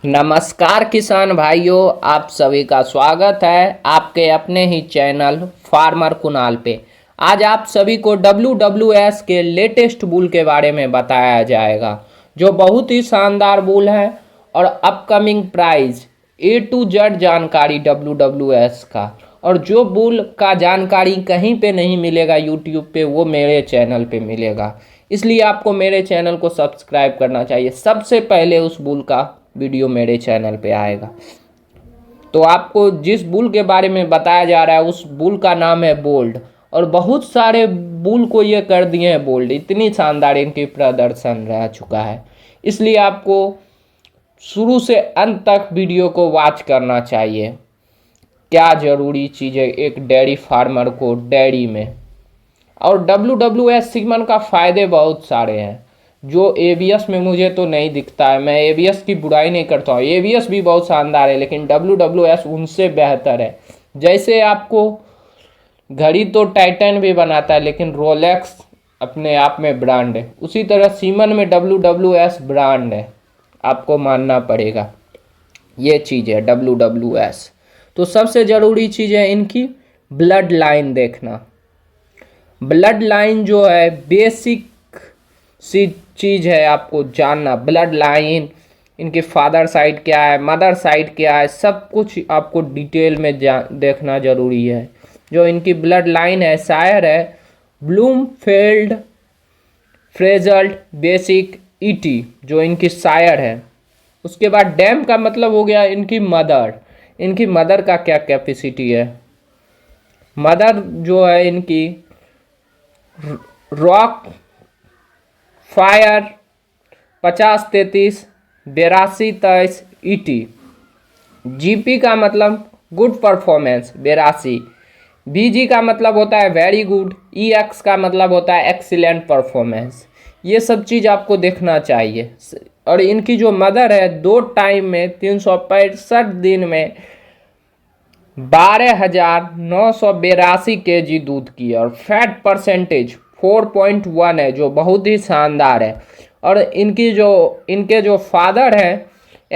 नमस्कार किसान भाइयों, आप सभी का स्वागत है आपके अपने ही चैनल फार्मर कुणाल पे। आज आप सभी को WWS के लेटेस्ट बुल के बारे में बताया जाएगा, जो बहुत ही शानदार बुल है और upcoming price A to Z जानकारी WWS का। और जो बुल का जानकारी कहीं पे नहीं मिलेगा यूट्यूब पे, वो मेरे चैनल पे मिलेगा। इसलिए आपको मेरे चैनल को सब्सक्राइब करना चाहिए। सबसे पहले उस बुल का वीडियो मेरे चैनल पे आएगा। तो आपको जिस बुल के बारे में बताया जा रहा है, उस बुल का नाम है बोल्ड। और बहुत सारे बुल को ये कर दिए हैं बोल्ड, इतनी शानदार इनकी प्रदर्शन रह चुका है। इसलिए आपको शुरू से अंत तक वीडियो को वॉच करना चाहिए। क्या ज़रूरी चीज़ें एक डेयरी फार्मर को डेयरी में। और WWS सीमन का फ़ायदे बहुत सारे हैं, जो ABS में मुझे तो नहीं दिखता है। मैं ABS की बुराई नहीं करता हूँ, ABS भी बहुत शानदार है, लेकिन WWS उनसे बेहतर है। जैसे आपको घड़ी तो टाइटन भी बनाता है, लेकिन रोलेक्स अपने आप में ब्रांड है, उसी तरह सीमन में WWS ब्रांड है, आपको मानना पड़ेगा। ये चीज़ है WWS। तो सबसे ज़रूरी चीज़ है इनकी ब्लड लाइन देखना। ब्लड लाइन जो है बेसिक सी चीज़ है, आपको जानना। ब्लड लाइन, इनके फादर साइड क्या है, मदर साइड क्या है, सब कुछ आपको डिटेल में देखना ज़रूरी है। जो इनकी ब्लड लाइन है, शायर है ब्लूमफील्ड फ्रेजल्ट बेसिक ET, जो इनकी शायर है। उसके बाद डैम का मतलब हो गया इनकी मदर। इनकी मदर का क्या कैपेसिटी है। मदर जो है इनकी रॉक फायर 50-33-82-23 ET। GP का मतलब गुड परफॉर्मेंस 82। BG का मतलब होता है वेरी गुड। EX का मतलब होता है एक्सीलेंट परफॉर्मेंस। ये सब चीज़ आपको देखना चाहिए। और इनकी जो मदर है, 2 टाइम में 365 दिन में 12,982 kg दूध की है। और फैट परसेंटेज 4.1 है, जो बहुत ही शानदार है। और इनके जो फादर हैं,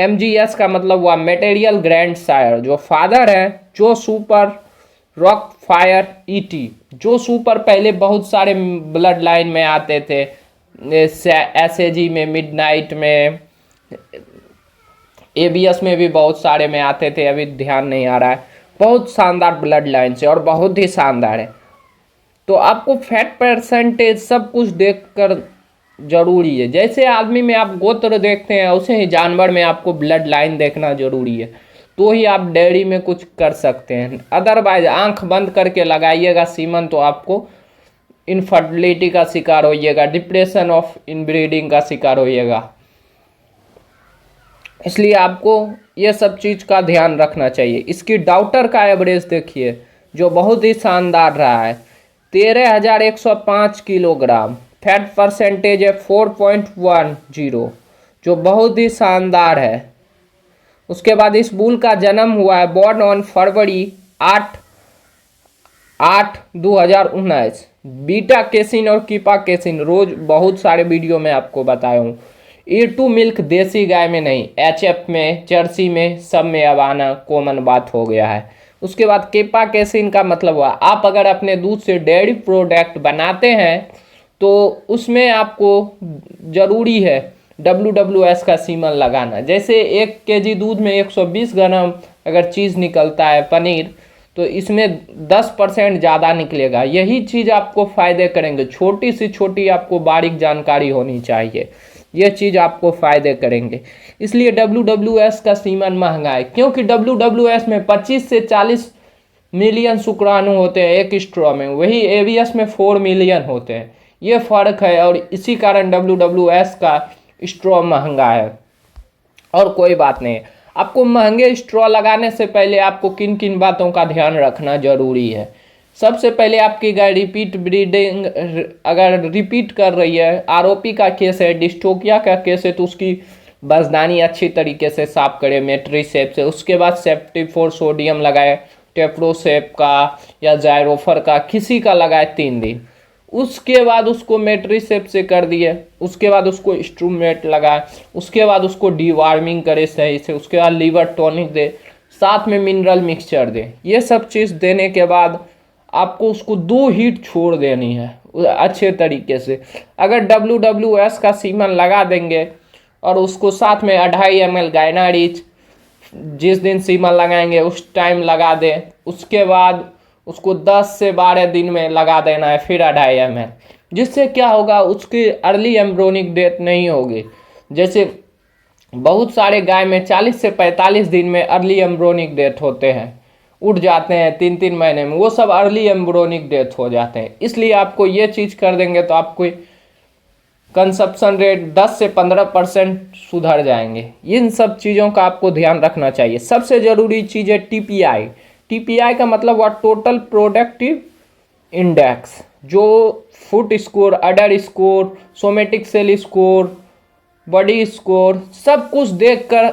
MGS का मतलब हुआ मेटेरियल ग्रैंड सायर। जो फादर हैं जो सुपर रॉक फायर ET, जो सुपर पहले बहुत सारे ब्लड लाइन में आते थे, SAG में, मिडनाइट में, ABS में भी बहुत सारे में आते थे, अभी ध्यान नहीं आ रहा है। बहुत शानदार ब्लड लाइन से और बहुत ही शानदार है। तो आपको फैट परसेंटेज सब कुछ देखकर जरूरी है। जैसे आदमी में आप गोत्र देखते हैं, उसे ही जानवर में आपको ब्लड लाइन देखना जरूरी है, तो ही आप डेयरी में कुछ कर सकते हैं। अदरवाइज आंख बंद करके लगाइएगा सीमन, तो आपको इनफर्टिलिटी का शिकार होइएगा, डिप्रेशन ऑफ इनब्रीडिंग का शिकार होइएगा। इसलिए आपको ये सब चीज़ का ध्यान रखना चाहिए। इसकी डाउटर का एवरेज देखिए, जो बहुत ही शानदार रहा है, 13,105 किलोग्राम। फैट परसेंटेज है 4.10, जो बहुत ही शानदार है। उसके बाद इस बुल का जन्म हुआ है, born on February 8/2019। Beta casein और कीपा केसिन, रोज बहुत सारे वीडियो में आपको बताया हूँ। A2 मिल्क देसी गाय में नहीं, HF में, जर्सी में, सब में अब आना कॉमन बात हो गया है। उसके बाद केपा केसिन का मतलब हुआ, आप अगर अपने दूध से डेयरी प्रोडक्ट बनाते हैं तो उसमें आपको ज़रूरी है WWS का सीमन लगाना। जैसे 1 kg दूध में 120 ग्राम अगर चीज़ निकलता है, पनीर, तो इसमें 10% ज़्यादा निकलेगा। यही चीज़ आपको फ़ायदे करेंगे। छोटी से छोटी आपको बारीक जानकारी होनी चाहिए, ये चीज़ आपको फ़ायदे करेंगे। इसलिए WWS का सीमन महंगा है, क्योंकि WWS में 25 से 40 मिलियन शुक्राणु होते हैं एक स्ट्रॉ में, वही ABS में 4 मिलियन होते हैं। ये फ़र्क है, और इसी कारण WWS का स्ट्रॉ महंगा है, और कोई बात नहीं। आपको महंगे स्ट्रॉ लगाने से पहले आपको किन किन बातों का ध्यान रखना जरूरी है। सबसे पहले आपकी गाय रिपीट ब्रीडिंग अगर रिपीट कर रही है, ROP का केस है, डिस्टोकिया का केस है, तो उसकी बजदानी अच्छी तरीके से साफ करें मेट्रीसेप से। उसके बाद सेप्टिफोर सोडियम लगाए, टेप्रोसेप का या जायरोफर का, किसी का लगाए 3 दिन। उसके बाद उसको मेट्रिसेप से कर दिए, उसके बाद उसको इंस्ट्रूमेंट लगाए, उसके बाद उसको डीवार्मिंग करे सही से, उसके बाद लीवर टॉनिक दे, साथ में मिनरल मिक्सचर दे। ये सब चीज़ देने के बाद आपको उसको 2 हीट छोड़ देनी है अच्छे तरीके से। अगर WWS का सीमन लगा देंगे और उसको साथ में 2.5 ml गायना रिच जिस दिन सीमन लगाएंगे उस टाइम लगा दें, उसके बाद उसको 10 से 12 दिन में लगा देना है फिर 2.5 ml, जिससे क्या होगा उसकी अर्ली एम्ब्रोनिक डेथ नहीं होगी। जैसे बहुत सारे गाय में 40 से 45 दिन में अर्ली एम्ब्रोनिक डेथ होते हैं, उठ जाते हैं 3-3 महीने में, वो सब अर्ली एम्ब्रोनिक डेथ हो जाते हैं। इसलिए आपको ये चीज़ कर देंगे तो आपको कंसप्शन रेट 10 से 15% सुधर जाएंगे। इन सब चीज़ों का आपको ध्यान रखना चाहिए। सबसे ज़रूरी चीज़ है TPI। TPI का मतलब हुआ टोटल प्रोडक्टिव इंडेक्स, जो foot score, udder score, somatic cell score, body score, सब कुछ देखकर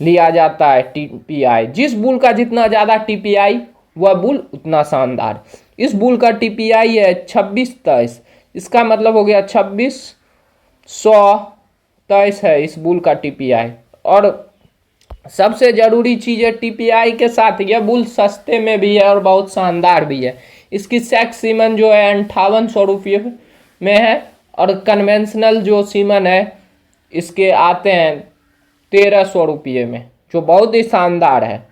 लिया जाता है TPI। जिस बुल का जितना ज़्यादा TPI वह बुल उतना शानदार। इस बुल का TPI है 26-23, इसका मतलब हो गया 2623 है इस बुल का TPI। और सबसे ज़रूरी चीज़ है TPI के साथ यह बुल सस्ते में भी है और बहुत शानदार भी है। इसकी सेक्स सीमन जो है 5800 रुपये में है, और कन्वेंशनल जो सीमन है इसके आते हैं 1300 रुपये में, जो बहुत ही शानदार है।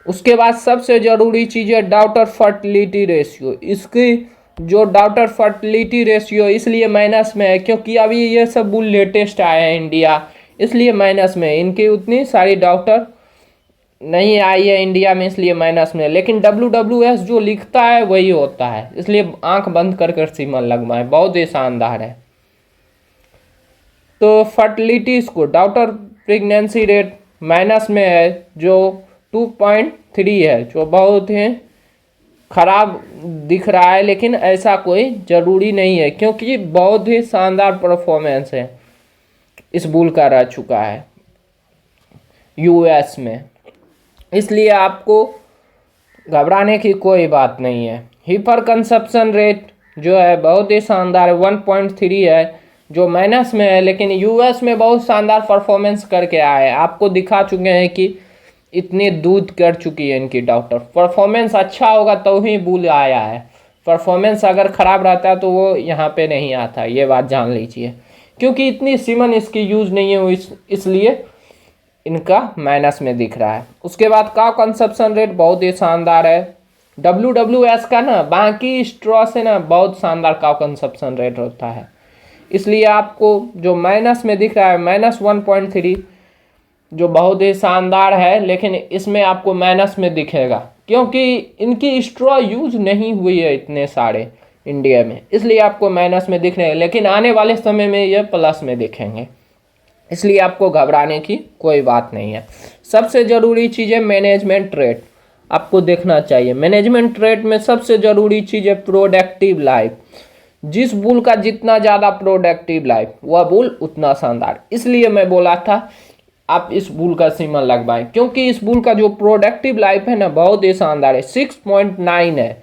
उसके बाद सबसे ज़रूरी चीज़ है डॉटर फर्टिलिटी रेशियो। इसकी जो डॉटर फर्टिलिटी रेशियो इसलिए माइनस में है क्योंकि अभी ये सब बुल लेटेस्ट आए हैं इंडिया, इसलिए माइनस में। इनकी उतनी सारी डॉक्टर नहीं आई है इंडिया में, इसलिए माइनस में। लेकिन WWS जो लिखता है वही होता है, इसलिए आंख बंद कर कर सीमन लगवाएं, बहुत ही शानदार है। तो fertility score, daughter pregnancy rate minus में है जो 2.3 है, जो बहुत ही खराब दिख रहा है, लेकिन ऐसा कोई ज़रूरी नहीं है क्योंकि बहुत ही शानदार परफॉर्मेंस है इस बुल का रह चुका है US में, इसलिए आपको घबराने की कोई बात नहीं है। हीपर कंसप्शन रेट जो है बहुत ही शानदार है, 1.3 है, जो माइनस में है, लेकिन US में बहुत शानदार परफॉर्मेंस करके आए हैं। आपको दिखा चुके हैं कि इतनी दूध कर चुकी है इनकी डॉक्टर। परफॉर्मेंस अच्छा होगा तो ही बुल आया है, परफॉर्मेंस अगर ख़राब रहता है तो वो यहाँ पे नहीं आता, ये बात जान लीजिए। क्योंकि इतनी सीमन इसकी यूज़ नहीं है इसलिए इनका माइनस में दिख रहा है। उसके बाद का कंसप्शन रेट बहुत ही शानदार है WWS का ना, बाकी स्ट्रॉ से ना बहुत शानदार का कंसप्शन रेट होता है, इसलिए आपको जो माइनस में दिख रहा है -1.3 जो बहुत ही शानदार है, लेकिन इसमें आपको माइनस में दिखेगा क्योंकि इनकी स्ट्रॉ यूज नहीं हुई है इतने सारे इंडिया में, इसलिए आपको माइनस में दिख रहे हैं। लेकिन आने वाले समय में ये प्लस में दिखेंगे, इसलिए आपको घबराने की कोई बात नहीं है। सबसे ज़रूरी चीज़ है मैनेजमेंट रेट, आपको देखना चाहिए। मैनेजमेंट रेट में सबसे ज़रूरी चीज़ है प्रोडक्टिव लाइफ। जिस बुल का जितना ज़्यादा प्रोडक्टिव लाइफ वह बुल उतना शानदार, इसलिए मैं बोला था आप इस बुल का सीमन लगवाएं, क्योंकि इस बुल का जो प्रोडक्टिव लाइफ है ना बहुत ही शानदार है, 6.9 है,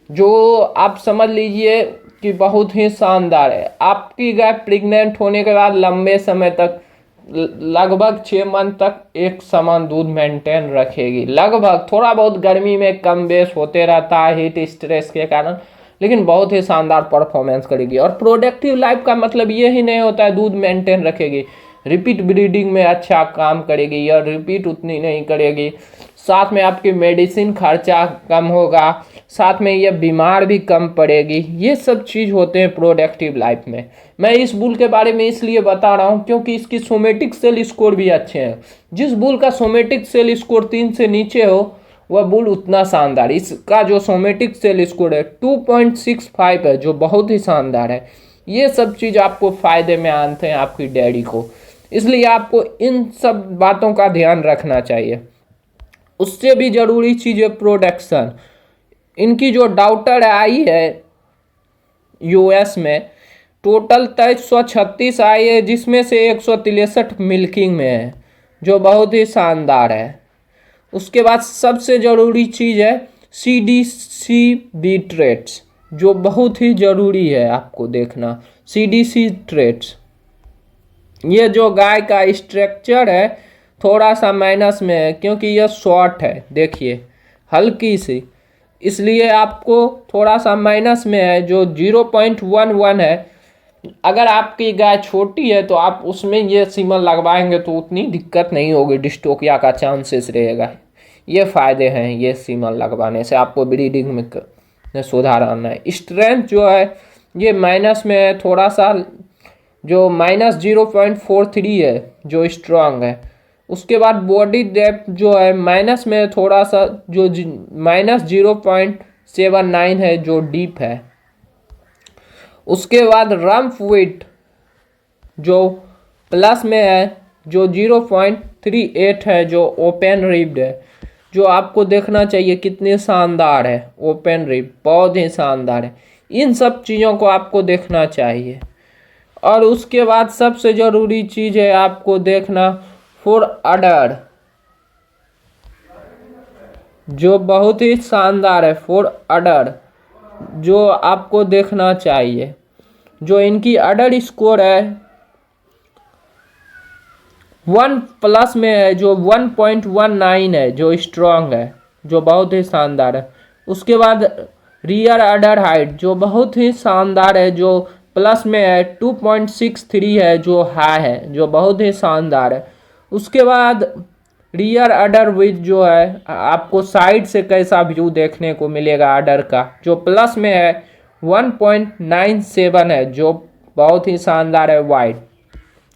जो आप समझ लीजिए कि बहुत ही शानदार है। आपकी गाय प्रेग्नेंट होने के बाद लंबे समय तक लगभग 6 मंथ तक एक समान दूध मेंटेन रखेगी, लगभग। थोड़ा बहुत गर्मी में कम बेस होते रहता है हीट स्ट्रेस के कारण, लेकिन बहुत ही शानदार परफॉर्मेंस करेगी। और प्रोडक्टिव लाइफ का मतलब ये ही नहीं होता है दूध मेंटेन रखेगी, रिपीट ब्रीडिंग में अच्छा काम करेगी या रिपीट उतनी नहीं करेगी, साथ में आपकी मेडिसिन खर्चा कम होगा, साथ में ये बीमार भी कम पड़ेगी। ये सब चीज़ होते हैं प्रोडक्टिव लाइफ में। मैं इस बुल के बारे में इसलिए बता रहा हूँ क्योंकि इसकी सोमेटिक सेल स्कोर भी अच्छे हैं। जिस बुल का सोमेटिक सेल स्कोर 3 से नीचे हो वह बुल उतना शानदार। इसका जो सोमेटिक सेल स्कोर है 2.65 है, जो बहुत ही शानदार है। ये सब चीज़ आपको फ़ायदे में आते हैं आपकी डेयरी को, इसलिए आपको इन सब बातों का ध्यान रखना चाहिए। उससे भी ज़रूरी चीज़ है प्रोडक्शन। इनकी जो डॉटर आई है US में टोटल 2336 आई है, जिसमें से 163 मिल्किंग में है, जो बहुत ही शानदार है। उसके बाद सबसे ज़रूरी चीज़ है CDC बी ट्रेट्स, जो बहुत ही ज़रूरी है आपको देखना। CDC ट्रेट्स, ये जो गाय का स्ट्रक्चर है थोड़ा सा माइनस में है क्योंकि यह शॉर्ट है, देखिए हल्की सी, इसलिए आपको थोड़ा सा माइनस में है जो 0.11 है। अगर आपकी गाय छोटी है तो आप उसमें ये सीमन लगवाएंगे तो उतनी दिक्कत नहीं होगी, डिस्टोकिया का चांसेस रहेगा। ये फ़ायदे हैं ये सीमन लगवाने से, आपको ब्रीडिंग में सुधार आना है। स्ट्रेंथ जो है ये माइनस में है थोड़ा सा, जो -0.43 है जो स्ट्रांग है। उसके बाद बॉडी डेप्थ जो है माइनस में थोड़ा सा, जो -0.79 है जो डीप है। उसके बाद रम्फ वेट जो प्लस में है जो 0.38 है जो ओपन रिब्ड है, जो आपको देखना चाहिए कितनी शानदार है। ओपन रिब बहुत ही शानदार है, इन सब चीज़ों को आपको देखना चाहिए। और उसके बाद सबसे ज़रूरी चीज़ है आपको देखना फॉर अडर, जो बहुत ही शानदार है। फॉर अडर जो आपको देखना चाहिए, जो इनकी अडर स्कोर है 1+ में है जो 1.19 है जो स्ट्रांग है, जो बहुत ही शानदार है। उसके बाद रियर अडर हाइट जो बहुत ही शानदार है, जो प्लस में है 2.63 है जो हाई है, जो बहुत ही शानदार है। उसके बाद रियर अडर विथ जो है आपको साइड से कैसा व्यू देखने को मिलेगा अडर का, जो प्लस में है 1.97 है जो बहुत ही शानदार है। वाइड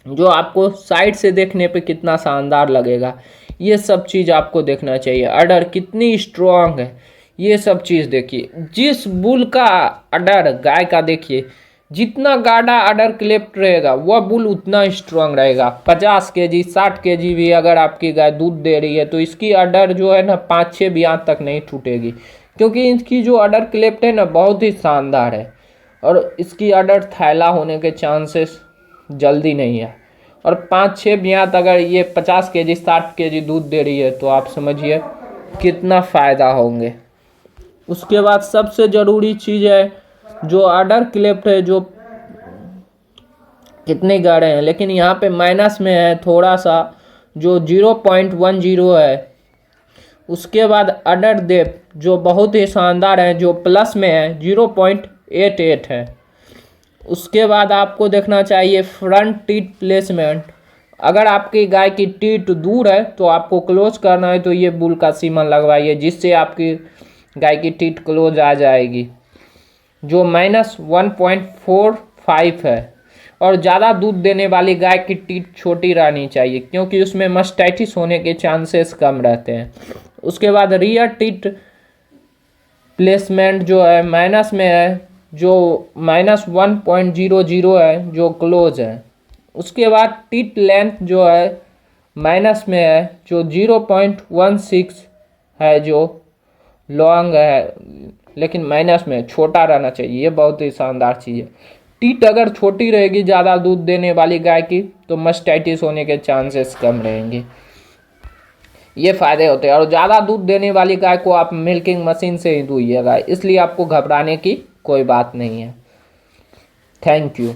जो आपको साइड से देखने पे कितना शानदार लगेगा, ये सब चीज़ आपको देखना चाहिए। अडर कितनी स्ट्रॉन्ग है ये सब चीज़ देखिए। जिस बुल का अडर गाय का देखिए, जितना गाढ़ा अडर क्लेफ्ट रहेगा वह बुल उतना स्ट्रांग रहेगा। 50 kg 60 kg भी अगर आपकी गाय दूध दे रही है तो इसकी अडर जो है ना 5-6 बियान तक नहीं टूटेगी, क्योंकि इसकी जो अडर क्लेफ्ट है ना बहुत ही शानदार है। और इसकी अडर थैला होने के चांसेस जल्दी नहीं है। और 5-6 बियात अगर ये 50 kg 60 kg दूध दे रही है तो आप समझिए कितना फ़ायदा होंगे। उसके बाद सबसे ज़रूरी चीज़ है जो अडर क्लेफ्ट है, जो कितने गाढ़े हैं, लेकिन यहाँ पे माइनस में है थोड़ा सा जो 0.10 है। उसके बाद अडर डेप्थ जो बहुत ही शानदार है, जो प्लस में है 0.88 है। उसके बाद आपको देखना चाहिए फ्रंट टीथ प्लेसमेंट। अगर आपकी गाय की टीथ दूर है तो आपको क्लोज करना है तो ये बुल का सीमन लगवाइए, जिससे आपकी गाय की टीथ क्लोज आ जाएगी, जो -1.45 है। और ज़्यादा दूध देने वाली गाय की टीथ छोटी रहनी चाहिए क्योंकि उसमें मस्टाइटिस होने के चांसेस कम रहते हैं। उसके बाद रियर टीथ प्लेसमेंट जो है माइनस में है, जो -1.00 है जो क्लोज है। उसके बाद टीथ लेंथ जो है माइनस में है, जो 0.16 है जो लॉन्ग है, लेकिन माइनस में छोटा रहना चाहिए। ये बहुत ही शानदार चीज़ है। टीथ अगर छोटी रहेगी ज़्यादा दूध देने वाली गाय की तो मस्टाइटिस होने के चांसेस कम रहेंगे। ये फ़ायदे होते हैं। और ज़्यादा दूध देने वाली गाय को आप मिल्किंग मशीन से ही दूइएगा, इसलिए आपको घबराने की कोई बात नहीं है। Thank you.